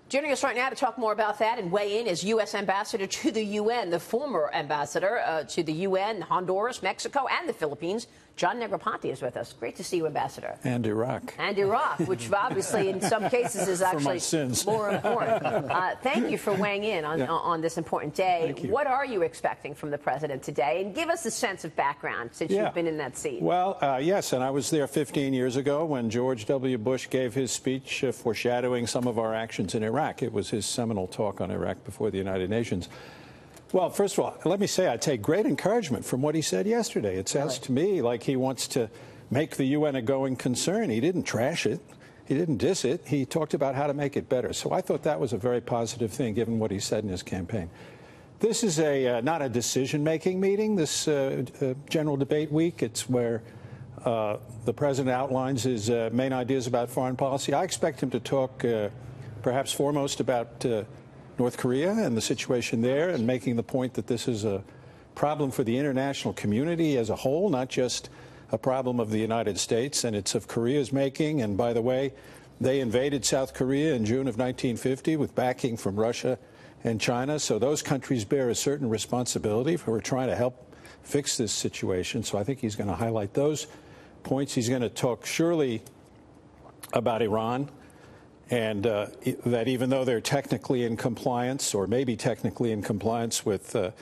Joining us right now to talk more about that and weigh in is U.S. Ambassador to the UN, the former ambassador to the UN, Honduras, Mexico, and the Philippines. John Negroponte is with us. Great to see you, Ambassador. And Iraq. And Iraq, which obviously in some cases is actually more important. Thank you for weighing in on this important day. What are you expecting from the president today? And give us a sense of background since you've been in that seat. Well, yes, and I was there 15 years ago when George W. Bush gave his speech foreshadowing some of our actions in Iraq. It was his seminal talk on Iraq before the United Nations. Well, first of all, let me say I take great encouragement from what he said yesterday. It sounds to me like he wants to make the UN a going concern. He didn't trash it. He didn't diss it. He talked about how to make it better. So I thought that was a very positive thing, given what he said in his campaign. This is not a decision-making meeting, this general debate week. It's where the president outlines his main ideas about foreign policy. I expect him to talk perhaps foremost about North Korea and the situation there, and making the point that this is a problem for the international community as a whole, not just a problem of the United States, and it's of Korea's making. And by the way, they invaded South Korea in June of 1950 with backing from Russia and China, so those countries bear a certain responsibility for trying to help fix this situation. So I think he's going to highlight those points. He's going to talk surely about Iran, and that even though they're technically in compliance, or maybe technically in compliance with the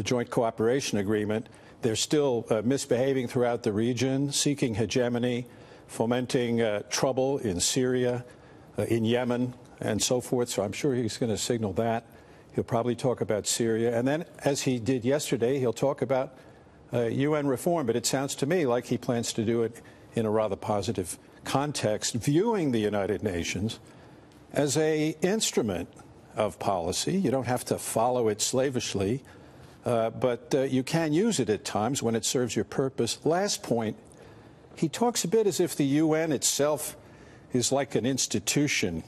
Joint Cooperation Agreement, they're still misbehaving throughout the region, seeking hegemony, fomenting trouble in Syria, in Yemen, and so forth. So I'm sure he's going to signal that. He'll probably talk about Syria. And then, as he did yesterday, he'll talk about UN reform. But it sounds to me like he plans to do it in a rather positive context, viewing the United Nations as an instrument of policy. You don't have to follow it slavishly, but you can use it at times when it serves your purpose. Last point, he talks a bit as if the UN itself is like an institution.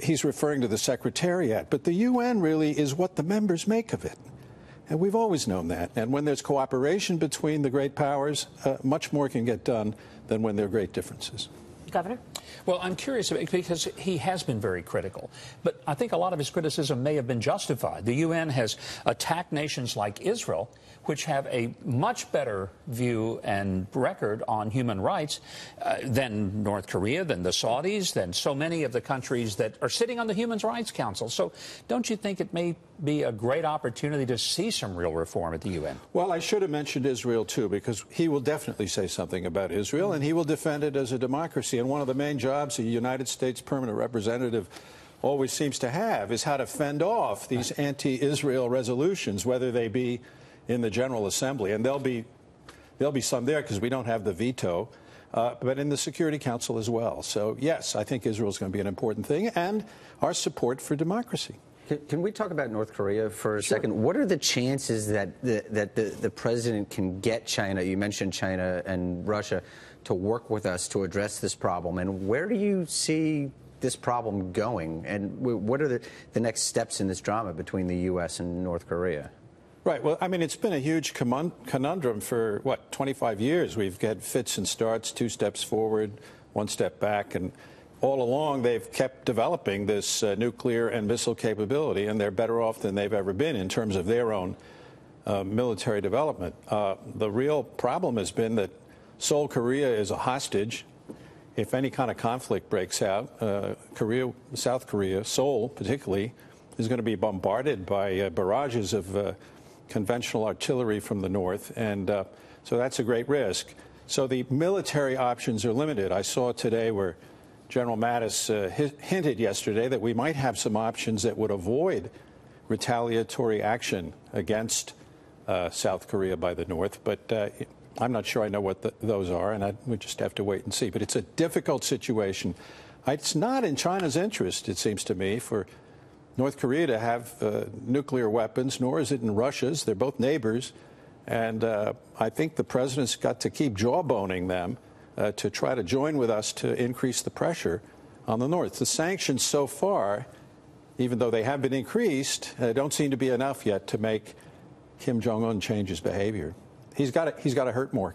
He's referring to the Secretariat, but the UN really is what the members make of it. And we've always known that. And when there's cooperation between the great powers, much more can get done than when there are great differences. Governor? Well, I'm curious because he has been very critical, but I think a lot of his criticism may have been justified. The UN has attacked nations like Israel, which have a much better view and record on human rights than North Korea, than the Saudis, than so many of the countries that are sitting on the Human Rights Council. So don't you think it may be a great opportunity to see some real reform at the UN? Well, I should have mentioned Israel, too, because he will definitely say something about Israel, and he will defend it as a democracy. And one of the main jobs a United States permanent representative always seems to have is how to fend off these anti-Israel resolutions, whether they be in the General Assembly, and there'll be some there because we don't have the veto, but in the Security Council as well. So, yes, I think Israel is going to be an important thing, and our support for democracy. Can we talk about North Korea for a second? What are the chances that the president can get China, you mentioned China and Russia, to work with us to address this problem? And where do you see this problem going? And what are the next steps in this drama between the U.S. and North Korea? Right. Well, I mean, it's been a huge conundrum for, 25 years. We've had fits and starts, 2 steps forward, 1 step back, and all along they've kept developing this nuclear and missile capability, and they're better off than they've ever been in terms of their own military development. The real problem has been that Seoul, Korea is a hostage. If any kind of conflict breaks out, South Korea, Seoul particularly, is going to be bombarded by barrages of conventional artillery from the north, and so that's a great risk. So the military options are limited. I saw today where General Mattis hinted yesterday that we might have some options that would avoid retaliatory action against South Korea by the North, but I'm not sure I know what those are, and we just have to wait and see. But it's a difficult situation. It's not in China's interest, it seems to me, for North Korea to have nuclear weapons, nor is it in Russia's. They're both neighbors. And I think the president's got to keep jawboning them to try to join with us to increase the pressure on the North. The sanctions so far, even though they have been increased, don't seem to be enough yet to make Kim Jong-un change his behavior. He's got to hurt more.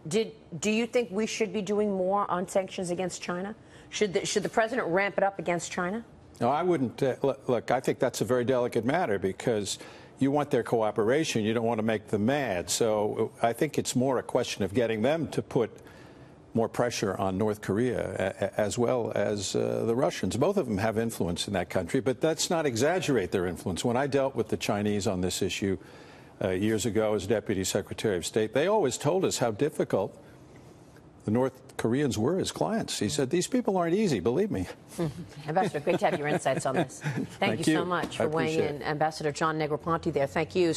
Do you think we should be doing more on sanctions against China? Should the president ramp it up against China? No, I wouldn't. Look, I think that's a very delicate matter because you want their cooperation. You don't want to make them mad. So I think it's more a question of getting them to put more pressure on North Korea as well as the Russians. Both of them have influence in that country, but let's not exaggerate their influence. When I dealt with the Chinese on this issue years ago as Deputy Secretary of State, they always told us how difficult the North Koreans were as clients. He said, these people aren't easy, believe me. Ambassador, great to have your insights on this. Thank you so much for weighing in. Ambassador John Negroponte there. Thank you.